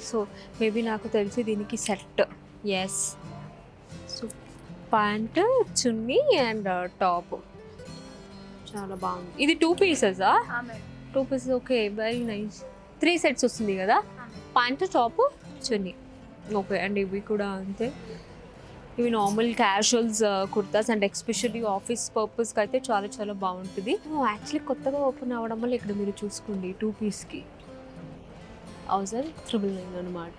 Speaker 1: సో మేబీ నాకు తెలిసి దీనికి set. Yes, so pant, chunni and top చాలా బాగుంది. ఇది 2 పీసెసా? 2 pieces. Okay, very nice. 3 sets వస్తుంది కదా, pant, top, chunni. Okay, and ఇవి కూడా అంతే. ఇవి normal casuals kurtas and especially office పర్పస్కి అయితే చాలా బాగుంటుంది. యాక్చువల్లీ కొత్తగా ఓపెన్ అవ్వడం వల్ల ఇక్కడ మీరు చూసుకోండి 2 పీస్కి 1999 అనమాట.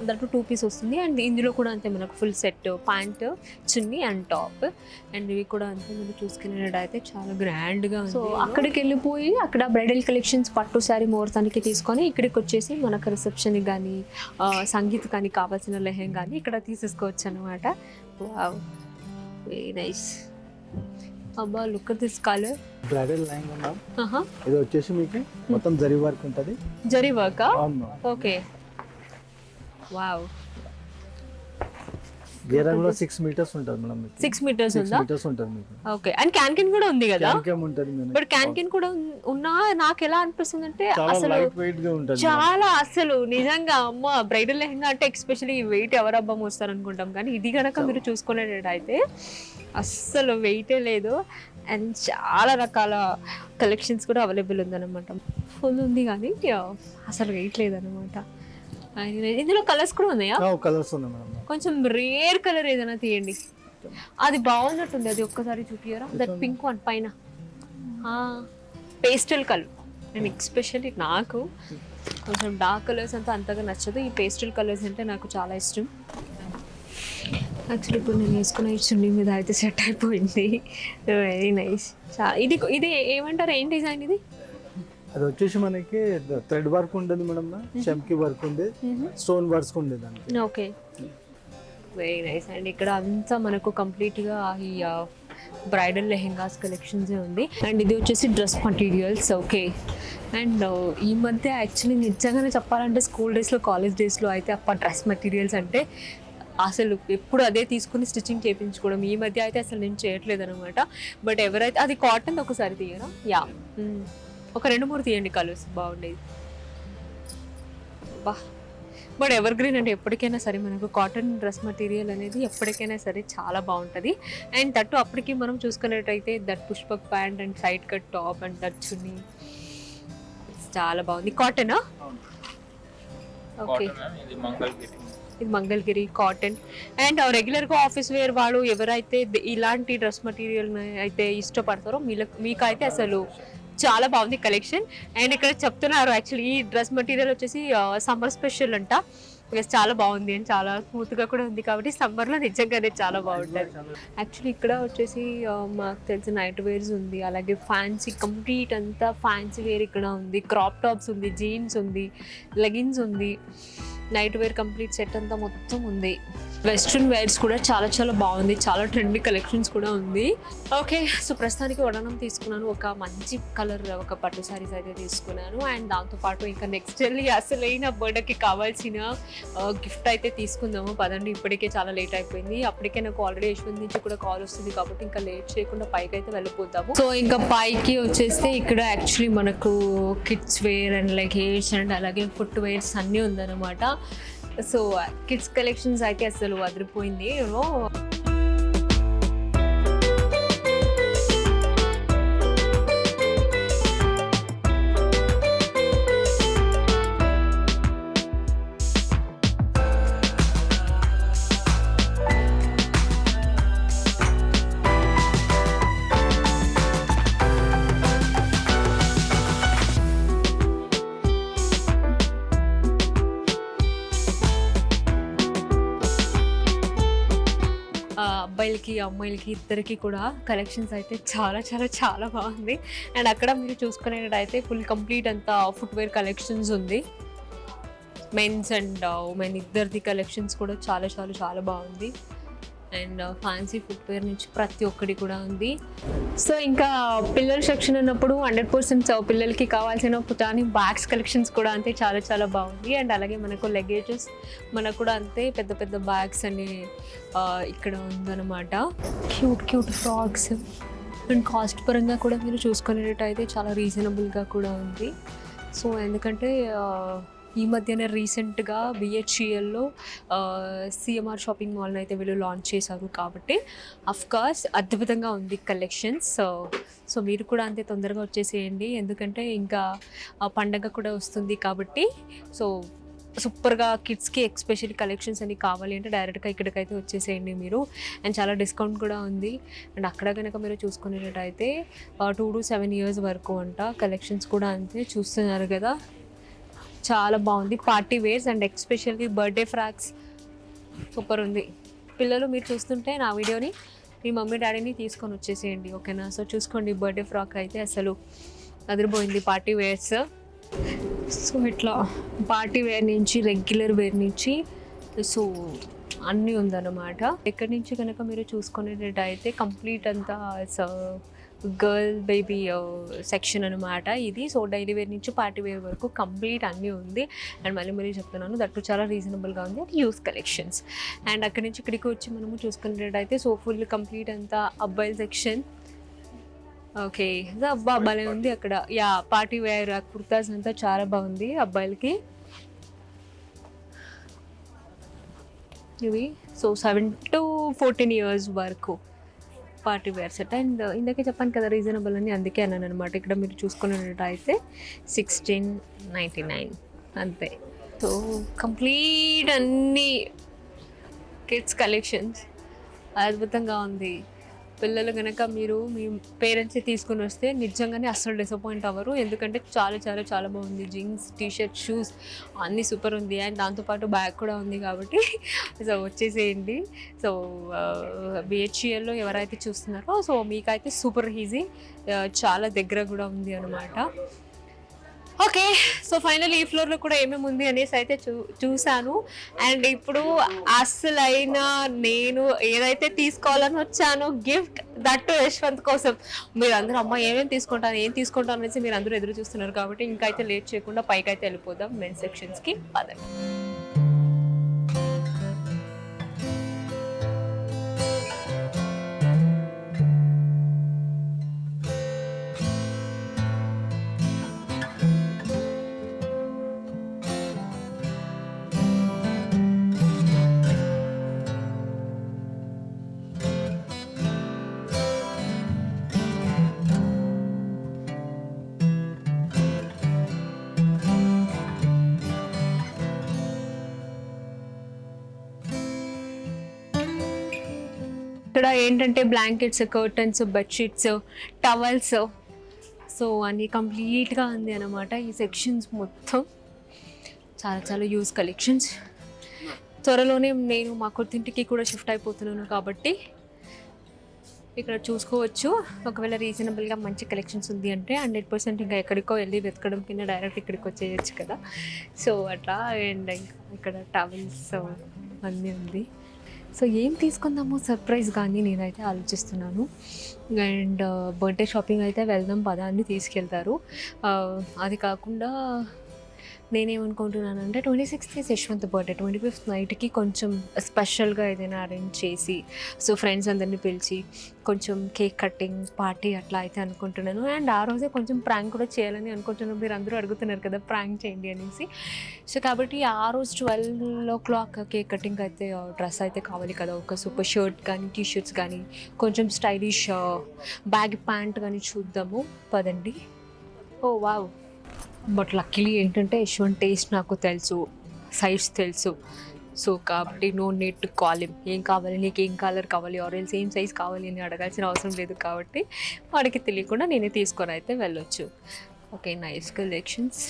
Speaker 1: దట్టు 2 పీస్ వస్తుంది. అండ్ ఇందులో కూడా అంతే మనకు full set, pant, chunni and top. And ఇవి కూడా అంతే మీరు చూసుకునేటట్టు అయితే చాలా గ్రాండ్గా ఉంది. సో అక్కడికి వెళ్ళిపోయి అక్కడ బ్రైడల్ కలెక్షన్స్ పట్టు శారీ ముహూర్తానికి తీసుకొని ఇక్కడికి వచ్చేసి మనకు రిసెప్షన్కి కానీ సంగీత్ కానీ కావాల్సిన లెహెంగా కానీ ఇక్కడ తీసేసుకోవచ్చు అనమాట. Very nice. అబ్బా, look at this colour.
Speaker 5: Bridal lehenga ఇది వచ్చేసి మీకు మొత్తం జరీ వర్క్ ఉంటుంది.
Speaker 1: జరీ వర్క్? Okay, wow.
Speaker 5: గేరంలో 6 మీటర్స్ ఉంటుంది మేడం.
Speaker 1: 6 మీటర్స్ ఉందా?
Speaker 5: 6 మీటర్స్ ఉంటుంది మీకు.
Speaker 1: ఓకే, అండ్ క్యాన్కిన్ కూడా ఉంది కదా?
Speaker 5: క్యాన్కిన్ ఉంటుంది మేడం.
Speaker 1: బట్ క్యాన్కిన్ కూడా ఉన్నా నాకు ఎలా అనిపిస్తుంది అంటే
Speaker 5: చాలా
Speaker 1: అసలు
Speaker 5: లైట్ వెయిట్ గా ఉంటుంది.
Speaker 1: చాలా అసలు నిజంగా అమ్మ బ్రైడల్ లెహంగా అంటే ఎస్పెషల్లీ వెయిట్ ఎవరబ్బా మోస్తారు అనుకుంటాం, కానీ ఇది కనుక మీరు చూసుకునేటట్టు అయితే అస్సలు వెయిటే లేదు. అండ్ చాలా రకాల కలెక్షన్స్ కూడా అవైలబుల్ ఉందన్నమాట. ఫుల్ ఉంది కానీ అసలు వెయిట్ లేదన్నమాట. ఇందులో కలర్స్ కూడా ఉన్నాయా?
Speaker 5: కలర్స్ ఉన్నాయి మేడం.
Speaker 1: కొంచెం రేర్ కలర్ ఏదైనా తీయండి, అది బాగున్నట్టుంది. అది ఒక్కసారి చూపియరా? దట్ పింక్ వన్ పైన పేస్టల్ కలర్. అండ్ ఎస్పెషల్లీ నాకు కొంచెం డార్క్ కలర్స్ అంతా అంతగా నచ్చదు. ఈ పేస్టల్ కలర్స్ అంటే నాకు చాలా ఇష్టం. యాక్చువల్లీ ఇప్పుడు నేను వేసుకున్న ఈ చున్నీ మీద అయితే సెట్ అయిపోయింది. Very nice. ఇది ఇది ఏమంటారు, ఏం డిజైన్ ఇది?
Speaker 5: అది వచ్చేసి మనకి థ్రెడ్ వర్క్ ఉంటుంది మేడం, చమ్కీ వర్క్ ఉంది, స్టోన్ వర్క్స్ ఉంది దానికి.
Speaker 1: Okay, very nice. అండ్ ఇక్కడ అంతా మనకు కంప్లీట్గా ఈ బ్రైడల్ లెహెంగాస్ కలెక్షన్సే ఉంది. అండ్ ఇది వచ్చేసి డ్రెస్ మటీరియల్స్. ఓకే, అండ్ ఈ మధ్య యాక్చువల్లీ నిజంగానే చెప్పాలంటే స్కూల్ డేస్లో, కాలేజ్ డేస్లో అయితే అప్ప డ్రెస్ మెటీరియల్స్ అంటే అసలు ఎప్పుడు అదే తీసుకుని స్టిచ్చింగ్ చేయించుకోవడం. ఈ మధ్య అయితే అసలు నేను చేయట్లేదు అనమాట. బట్ ఎవరైతే అది కాటన్ ఒకసారి తీయరా? యా, ఒక 2-3 తీయండి, కలర్స్ బాగుండేది. బా, బట్ ఎవర్ గ్రీన్ అంటే ఎప్పటికైనా సరే మనకు కాటన్ డ్రెస్ మెటీరియల్ అనేది ఎప్పటికైనా సరే చాలా బాగుంటుంది. అండ్ దట్టు అప్పటికి మనం చూసుకున్నట్టయితే that Pushpak pant and side cut top and that chunni చాలా బాగుంది. కాటనా? ఓకే, ఇది మంగళగిరి కాటన్. అండ్ రెగ్యులర్గా ఆఫీస్ వేర్ వాళ్ళు ఎవరైతే ఇలాంటి డ్రెస్ మెటీరియల్ అయితే ఇష్టపడతారో మీకైతే అసలు చాలా బాగుంది కలెక్షన్. అండ్ ఇక్కడ చెప్తున్నారు యాక్చువల్లీ ఈ డ్రెస్ మెటీరియల్ వచ్చేసి సమ్మర్ స్పెషల్ అంట. బికాస్ చాలా బాగుంది అండ్ చాలా స్మూత్గా కూడా ఉంది కాబట్టి సమ్మర్లో నిజంగానే చాలా బాగుంటుంది. యాక్చువల్లీ ఇక్కడ వచ్చేసి మాకు తెలిసిన నైట్ వేర్స్ ఉంది, అలాగే ఫ్యాన్సీ కంప్లీట్ అంతా ఫ్యాన్సీ వేర్ ఇక్కడ ఉంది. క్రాప్ టాప్స్ ఉంది, జీన్స్ ఉంది, లెగిన్స్ ఉంది. నైట్ వేర్ కంప్లీట్ సెట్ అంతా మొత్తం ఉంది. వెస్ట్రన్ వేర్స్ కూడా చాలా చాలా బాగుంది, చాలా ట్రెండీ కలెక్షన్స్ కూడా ఉంది. ఓకే, సో ప్రస్తుతానికి వడనం తీసుకున్నాను, ఒక మంచి కలర్ ఒక పట్టు శారీస్ అయితే తీసుకున్నాను. అండ్ దాంతోపాటు ఇంకా నెక్స్ట్ వెళ్ళి అసలైన బర్త్డేకి కావాల్సిన గిఫ్ట్ అయితే తీసుకుందాము పదండి. ఇప్పటికే చాలా లేట్ అయిపోయింది, అప్పటికే నాకు ఆల్రెడీ యశ్వంత్ నుంచి కూడా కాల్ వస్తుంది కాబట్టి ఇంకా లేట్ చేయకుండా పైకి అయితే వెళ్ళిపోతాము. సో ఇంకా పైకి వచ్చేస్తే ఇక్కడ యాక్చువల్లీ మనకు kids wear and like hairs and అలాగే ఫుట్ వేర్స్ అన్నీ ఉందన్నమాట. సో కిడ్స్ కలెక్షన్స్ అయితే అసలు అదిరిపోయింది. అబ్బాయిలకి అమ్మాయిలకి ఇద్దరికి కూడా కలెక్షన్స్ అయితే చాలా చాలా చాలా బాగుంది. అండ్ అక్కడ మీరు చూసుకునేటైతే ఫుల్ కంప్లీట్ అంతా ఫుట్వేర్ కలెక్షన్స్ ఉంది. మెన్స్ అండ్ ఉమెన్ ఇద్దరిది కలెక్షన్స్ కూడా చాలా చాలా చాలా బాగుంది. అండ్ ఫ్యాన్సీ ఫుట్వేర్ నుంచి ప్రతి ఒక్కటి కూడా ఉంది. సో ఇంకా పిల్లల సెక్షన్ అన్నప్పుడు 100% పిల్లలకి కావాల్సిన పుటాని బ్యాగ్స్ కలెక్షన్స్ కూడా అంతే చాలా చాలా బాగుంది. అండ్ అలాగే మనకు లగేజెస్ మనకు కూడా అంతే పెద్ద పెద్ద బ్యాగ్స్ అని ఇక్కడ ఉందన్నమాట. Cute cute frocks and cost పరంగా కూడా మీరు చూసుకునేటైతే చాలా రీజనబుల్గా కూడా ఉంది. సో ఎందుకంటే ఈ మధ్యన రీసెంట్గా బిహెచ్ఈఎల్లో సిఎంఆర్ షాపింగ్ మాల్ని అయితే వీళ్ళు లాంచ్ చేశారు కాబట్టి అఫ్కోర్స్ అద్భుతంగా ఉంది కలెక్షన్స్. సో మీరు కూడా అంతే తొందరగా వచ్చేసేయండి, ఎందుకంటే ఇంకా పండగ కూడా వస్తుంది కాబట్టి. సో సూపర్గా కిడ్స్కి ఎక్స్పెషల్లీ కలెక్షన్స్ అన్ని కావాలి అంటే డైరెక్ట్గా ఇక్కడికైతే వచ్చేసేయండి మీరు. అండ్ చాలా డిస్కౌంట్ కూడా ఉంది. అండ్ అక్కడ కనుక మీరు చూసుకునేటైతే 2 to 7 years వరకు అంట. కలెక్షన్స్ కూడా అంతే చూస్తున్నారు కదా, చాలా బాగుంది. Party wears and especially birthday frocks super ఉంది. పిల్లలు మీరు చూస్తుంటే నా వీడియోని మీ మమ్మీ డాడీని తీసుకొని వచ్చేసేయండి, ఓకేనా? సో చూసుకోండి, బర్త్డే ఫ్రాక్ అయితే అసలు అదిరిపోయింది. పార్టీ వేర్స్, సో ఇట్లా పార్టీ వేర్ నుంచి రెగ్యులర్ వేర్ నుంచి సో అన్నీ ఉందన్నమాట. ఎక్కడి నుంచి కనుక మీరు చూసుకునేటైతే కంప్లీట్ అంతా గర్ల్ బేబీ సెక్షన్ అనమాట ఇది. సో డైలీ వేర్ నుంచి పార్టీ వేర్ వరకు కంప్లీట్ అన్నీ ఉంది. అండ్ మళ్ళీ చెప్తున్నాను, దట్టు చాలా రీజనబుల్గా ఉంది. అది యూస్ కలెక్షన్స్. అండ్ అక్కడి నుంచి ఇక్కడికి వచ్చి మనము చూసుకునేటైతే సో ఫుల్ కంప్లీట్ అంతా అబ్బాయిల సెక్షన్. ఓకే, అబ్బా భలే ఉంది అక్కడ. యా, పార్టీ వేర్ కుర్తాస్ అంతా చాలా బాగుంది అబ్బాయిలకి ఇవి. సో 7 to 14 years వరకు పార్టీ వేర్ సెట్. అండ్ ఇందాకే చెప్పాను కదా రీజనబుల్ అని, అందుకే అన్నాను అనమాట. ఇక్కడ మీరు చూసుకున్నట్టయితే 1699 అంతే. సో కంప్లీట్ అన్ని కిడ్స్ కలెక్షన్స్ అద్భుతంగా ఉంది. పిల్లలు కనుక మీరు మీ పేరెంట్స్ని తీసుకుని వస్తే నిజంగానే అస్సలు డిసప్పాయింట్ అవ్వరు, ఎందుకంటే చాలా చాలా చాలా బాగుంది. జీన్స్, టీషర్ట్, షూస్ అన్నీ సూపర్ ఉంది. అండ్ దాంతోపాటు బ్యాగ్ కూడా ఉంది కాబట్టి సో వచ్చేసేయండి. సో బిహెచ్ఈఎల్లో ఎవరైతే చూస్తున్నారో సో మీకైతే సూపర్ ఈజీ, చాలా దగ్గర కూడా ఉంది అనమాట. ఓకే, సో ఫైనల్ ఈ ఫ్లోర్లో కూడా ఏమేమి ఉంది అనేసి అయితే చూశాను. అండ్ ఇప్పుడు అసలైన నేను ఏదైతే తీసుకోవాలని వచ్చానో గిఫ్ట్, దట్టు యశ్వంత్ కోసం. మీరు అందరూ అమ్మ ఏం తీసుకుంటాను అనేసి మీరు అందరూ ఎదురు చూస్తున్నారు కాబట్టి ఇంకైతే లేట్ చేయకుండా పైకి అయితే వెళ్ళిపోదాం మెన్స్ సెక్షన్స్కి. పదండి. ఇక్కడ ఏంటంటే blankets, curtains, bedsheets, towels so అన్నీ కంప్లీట్గా ఉంది అనమాట. ఈ సెక్షన్స్ మొత్తం చాలా చాలా యూజ్ కలెక్షన్స్. త్వరలోనే నేను మా కొత్తింటికి కూడా షిఫ్ట్ అయిపోతున్నాను కాబట్టి ఇక్కడ చూసుకోవచ్చు. ఒకవేళ రీజనబుల్గా మంచి కలెక్షన్స్ ఉంది అంటే 100% ఇంకా ఎక్కడికో వెళ్ళి వెతకడం కింద డైరెక్ట్ ఇక్కడికి వచ్చేయచ్చు కదా. సో అట్లా. అండ్ ఇక్కడ టవల్స్ అన్నీ ఉంది. సో ఏం తీసుకుందాము సర్ప్రైజ్ కానీ నేనైతే ఆలోచిస్తున్నాను. అండ్ బర్త్డే షాపింగ్ అయితే వెళ్దాం పదా అని తీసుకెళ్తారు. అది కాకుండా నేనేమనుకుంటున్నానంటే 26th యశ్వంత్ బర్త్డే, 25th నైట్కి కొంచెం స్పెషల్గా ఏదైనా అరేంజ్ చేసి సో ఫ్రెండ్స్ అందరినీ పిలిచి కొంచెం కేక్ కటింగ్ పార్టీ అట్లా అయితే అనుకుంటున్నాను. అండ్ ఆ రోజే కొంచెం ప్రాంక్ కూడా చేయాలని అనుకుంటున్నాను. మీరు అందరూ అడుగుతున్నారు కదా ప్రాంక్ చేయండి అనేసి. సో కాబట్టి ఆ రోజు 12 o'clock కేక్ కటింగ్ అయితే డ్రెస్ అయితే కావాలి కదా, ఒక సూపర్ షర్ట్ కానీ టీ షర్ట్స్ కానీ కొంచెం స్టైలిష్ బ్యాగ్ ప్యాంట్ కానీ చూద్దాము పదండి. ఓ వావ్. బట్ లక్కీలీ ఏంటంటే యశ్వంత్ టేస్ట్ నాకు తెలుసు, సైజ్ తెలుసు. సో కాబట్టి no need to call him. ఏం కావాలి, నీకు ఏం కలర్ కావాలి, ఆరెంజ్ సేమ్ సైజ్ కావాలి అని అడగాల్సిన అవసరం లేదు. కాబట్టి వాడికి తెలియకుండా నేనే తీసుకొని అయితే వెళ్ళొచ్చు. Okay, nice collections.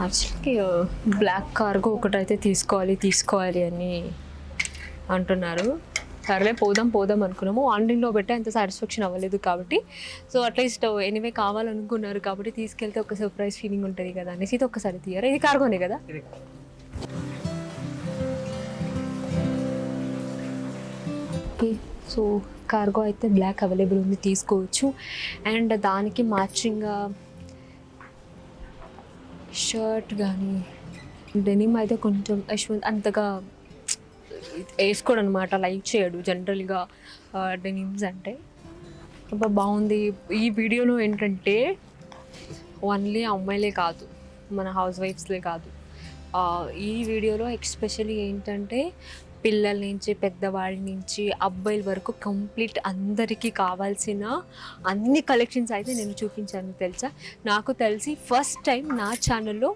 Speaker 1: యాక్చువల్గా బ్లాక్ కార్గో ఒకటైతే తీసుకోవాలి అని అంటున్నారు. సరేలే పోదాం అనుకున్నాము. ఆన్లైన్లో పెట్టే అంత సాటిస్ఫాక్షన్ అవ్వలేదు కాబట్టి సో అట్లీస్ట్ ఎనీవే కావాలనుకున్నారు కాబట్టి తీసుకెళ్తే ఒక సర్ప్రైజ్ ఫీలింగ్ ఉంటుంది కదా అనేసి ఇది ఒక్కసారి తీయరా. ఇది కార్గోనే కదా. ఓకే, సో కార్గో అయితే బ్లాక్ అవైలబుల్ ఉంది, తీసుకోవచ్చు. అండ్ దానికి మ్యాచింగ్గా షర్ట్ కానీ డెనిమ్ అయితే కొంచెం యశ్వంత్ అంతగా వేసుకోడు అనమాట, లైక్ చేయడు జనరల్గా డెనిమ్స్ అంటే. అబ్బా బాగుంది. ఈ వీడియోలో ఏంటంటే ఓన్లీ అమ్మాయిలే కాదు, మన హౌస్ వైఫ్స్లే కాదు, ఈ వీడియోలో ఎస్పెషల్లీ ఏంటంటే పిల్లల నుంచి పెద్దవాళ్ళ నుంచి అబ్బాయిల వరకు కంప్లీట్ అందరికీ కావాల్సిన అన్ని కలెక్షన్స్ అయితే నేను చూపించాను తెలుసా. నాకు తెలిసి ఫస్ట్ టైం నా ఛానల్లో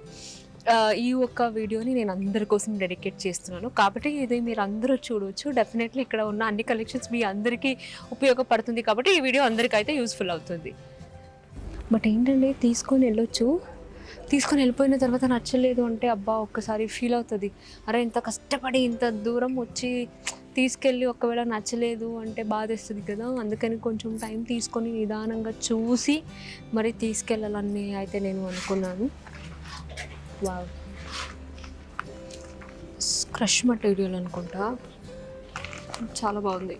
Speaker 1: ఈ ఒక్క వీడియోని నేను అందరి కోసం డెడికేట్ చేస్తున్నాను కాబట్టి ఇది మీరు అందరూ చూడవచ్చు. డెఫినెట్లీ ఇక్కడ ఉన్న అన్ని కలెక్షన్స్ మీ అందరికీ ఉపయోగపడుతుంది కాబట్టి ఈ వీడియో అందరికైతే యూస్ఫుల్ అవుతుంది. బట్ ఏంటంటే తీసుకొని వెళ్ళిపోయిన తర్వాత నచ్చలేదు అంటే అబ్బా ఒక్కసారి ఫీల్ అవుతుంది. అరే ఇంత కష్టపడి ఇంత దూరం వచ్చి తీసుకెళ్ళి ఒకవేళ నచ్చలేదు అంటే బాధేస్తుంది కదా. అందుకని కొంచెం టైం తీసుకొని నిదానంగా చూసి మరి తీసుకెళ్ళాలని అయితే నేను అనుకున్నాను. వావ్, క్రష్ మెటీరియల్ అనుకుంటా, చాలా బాగుంది.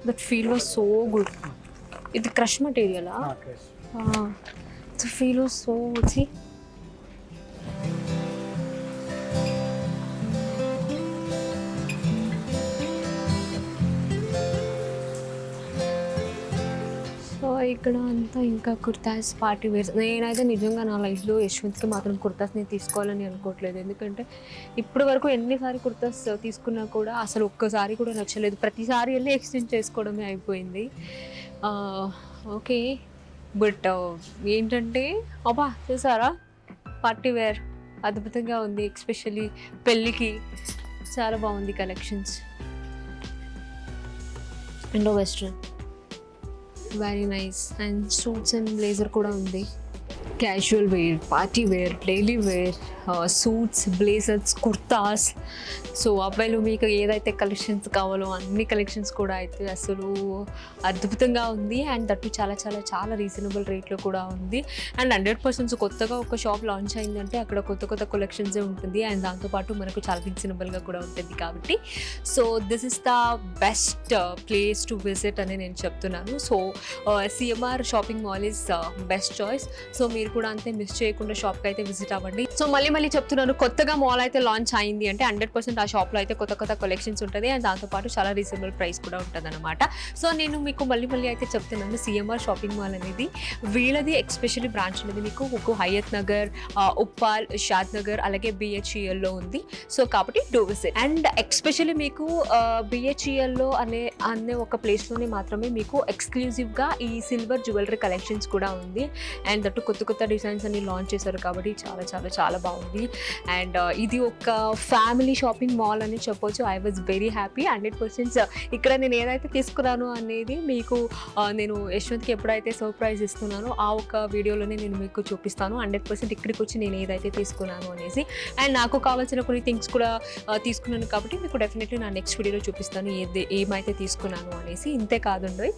Speaker 1: That feel was so good. ఇది క్రష్ మెటీరియలా? The feel was so see. So ఇక్కడ అంతా ఇంకా కుర్తాస్ పార్టీ వేర్స్. నేనైతే నిజంగా నా లైఫ్లో యశ్వంత్కి మాత్రం కుర్తాస్ని తీసుకోవాలని అనుకోవట్లేదు. ఎందుకంటే ఇప్పటి వరకు ఎన్నిసారి కుర్తాస్ తీసుకున్నా కూడా అసలు ఒక్కసారి కూడా నచ్చలేదు. ప్రతిసారి వెళ్ళి ఎక్స్చేంజ్ చేసుకోవడమే అయిపోయింది. ఓకే, బట్ ఏంటంటే అబ్బా చూసారా పార్టీ వేర్ అద్భుతంగా ఉంది. ఎస్పెషల్లీ పెళ్ళికి చాలా బాగుంది కలెక్షన్స్. Indo western very nice. And suits and blazer కూడా ఉంది. Casual wear, party wear, daily wear, suits, blazers, kurtas. So అబ్బాయిలు మీకు ఏదైతే కలెక్షన్స్ కావాలో అన్ని కలెక్షన్స్ కూడా అయితే అసలు అద్భుతంగా ఉంది. అండ్ దట్టు చాలా చాలా చాలా రీజనబుల్ రేట్లో కూడా ఉంది. అండ్ 100% కొత్తగా ఒక షాప్ లాంచ్ అయిందంటే అక్కడ కొత్త కలెక్షన్సే ఉంటుంది. అండ్ దాంతోపాటు మనకు చాలా రీజనబుల్గా కూడా ఉంటుంది కాబట్టి so this is the best place to visit అని నేను చెప్తున్నాను. So CMR shopping mall is best choice. So మీరు కూడా అంతే మిస్ చేయకుండా షాప్కి అయితే విజిట్ అవ్వండి. సో మళ్ళీ మళ్ళీ చెప్తున్నాను, కొత్తగా మాల్ అయితే లాంచ్ అయింది అంటే 100% ఆ షాప్లో అయితే కొత్త కొత్త కలెక్షన్స్ ఉంటుంది అండ్ దాంతోపాటు చాలా రీజనబుల్ ప్రైస్ కూడా ఉంటుంది అనమాట. సో నేను మీకు మళ్ళీ అయితే చెప్తున్నాను, సిఎంఆర్ షాపింగ్ మాల్ అనేది వీళ్ళది ఎక్స్పెషల్లీ బ్రాంచ్ అనేది మీకు హయత్ నగర్, ఉప్పాల్, షాద్ నగర్ అలాగే బిహెచ్ఈఎల్లో ఉంది. సో కాబట్టి డూ విజిట్. అండ్ ఎక్స్పెషల్లీ మీకు బిహెచ్ఈఎల్లో అనే ఒక ప్లేస్లోనే మాత్రమే మీకు ఎక్స్క్లూజివ్గా ఈ సిల్వర్ జ్యువెలరీ కలెక్షన్స్ కూడా ఉంది. అండ్ దట్టు కొత్త కొత్త డిజైన్స్ అన్ని లాంచ్ చేశారు కాబట్టి చాలా చాలా చాలా బాగుంది. అండ్ ఇది ఒక ఫ్యామిలీ షాపింగ్ మాల్ అని చెప్పొచ్చు. I was very happy. 100% ఇక్కడ నేను ఏదైతే తీసుకున్నాను అనేది మీకు నేను యశ్వంత్కి ఎప్పుడైతే సర్ప్రైజ్ ఇస్తున్నానో ఆ ఒక వీడియోలోనే నేను మీకు చూపిస్తాను 100% ఇక్కడికి వచ్చి నేను ఏదైతే తీసుకున్నాను అనేసి. అండ్ నాకు కావాల్సిన కొన్ని థింగ్స్ కూడా తీసుకున్నాను కాబట్టి మీకు డెఫినెట్లీ నా నెక్స్ట్ వీడియోలో చూపిస్తాను ఏమైతే తీసుకున్నాను అనేసి. ఇంతే కాదండి,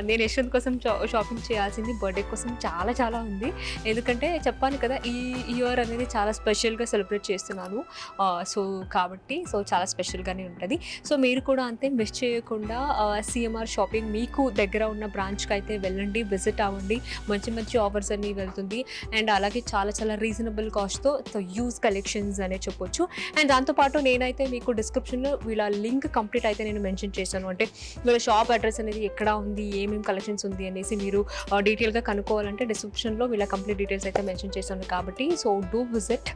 Speaker 1: నేను యశ్వంత్ కోసం షాపింగ్ చేయాల్సింది బర్త్డే కోసం చాలా చాలా ఉంది. ఎందుకంటే చెప్పాను కదా, ఈ ఇయర్ అనేది చాలా స్పెషల్గా సెలబ్రేట్ చేస్తున్నాను. కాబట్టి చాలా స్పెషల్గానే ఉంటుంది. సో మీరు కూడా అంతే మిస్ చేయకుండా సిఎంఆర్ షాపింగ్ మీకు దగ్గర ఉన్న బ్రాంచ్కి అయితే వెళ్ళండి, విజిట్ అవ్వండి. మంచి మంచి ఆఫర్స్ అన్ని వెళ్తుంది అండ్ అలాగే చాలా చాలా రీజనబుల్ కాస్ట్తో యూజ్ కలెక్షన్స్ అనే చెప్పొచ్చు. అండ్ దాంతోపాటు నేనైతే మీకు డిస్క్రిప్షన్లో వీళ్ళ లింక్ కంప్లీట్ అయితే నేను మెన్షన్ చేశాను. అంటే వీళ్ళ షాప్ అడ్రస్ అనేది ఎక్కడ ఉంది, ఏమేమి కలెక్షన్స్ ఉంది అనేసి మీరు డీటెయిల్గా కనుక్కోవాలంటే డిస్క్రిప్షన్లో వీళ్ళ కంప్లీట్ డీటెయిల్స్ అయితే మెన్షన్ చేశాను కాబట్టి సో డూ విజిట్.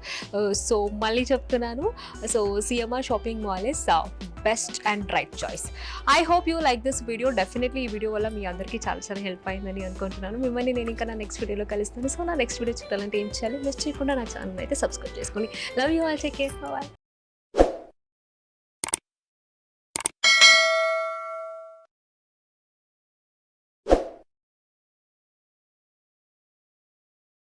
Speaker 1: సో మళ్ళీ చెప్తున్నాను, so CMR shopping mall is best and right choice. I hope you like this video. Definitely ఈ వీడియో వల్ల మీ అందరికీ చాలా చాలా హెల్ప్ అయిందని అనుకుంటున్నాను. మిమ్మల్ని నేను ఇంకా నా నెక్స్ట్ వీడియోలో కలుస్తాను. సో నా నెక్స్ట్ వీడియో చూడాలంటే ఏం చేయాలి, మిస్ చేయకుండా నా ఛానల్ అయితే సబ్స్క్రైబ్ చేసుకోండి. Love you all, take care, by.